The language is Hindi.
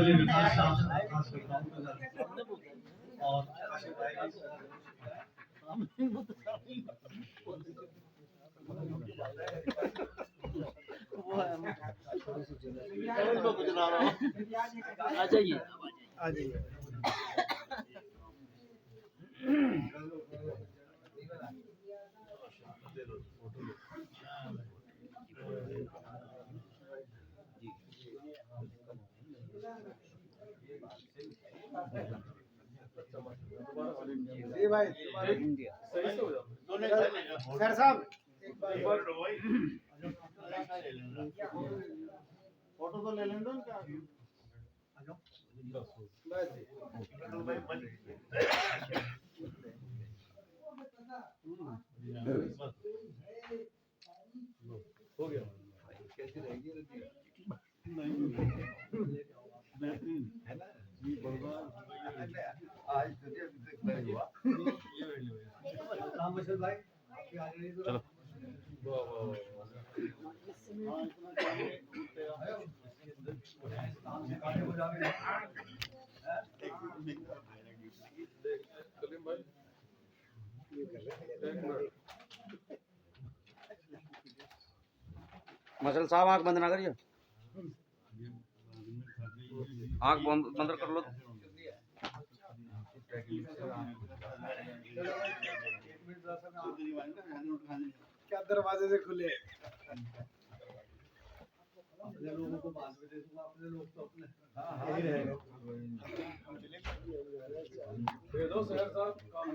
चलिए विकास साहब से दरख्वास्त करता हूं और आ जाइए भाई सर साहब फोटो तो ले लें दो क्या हो गया कैसी रहेगी नहीं है ना ये भगवान आज नहीं हुआ काम मशहूर भाई चलो वाह वाह मसल साहब आंख बंद ना करिए आंख बंद कर लो क्या दरवाजे से खुले अपने लोगों को बाद में दे दूंगा अपने लोग तो अपने यही रहेगा दे दो सर साहब काम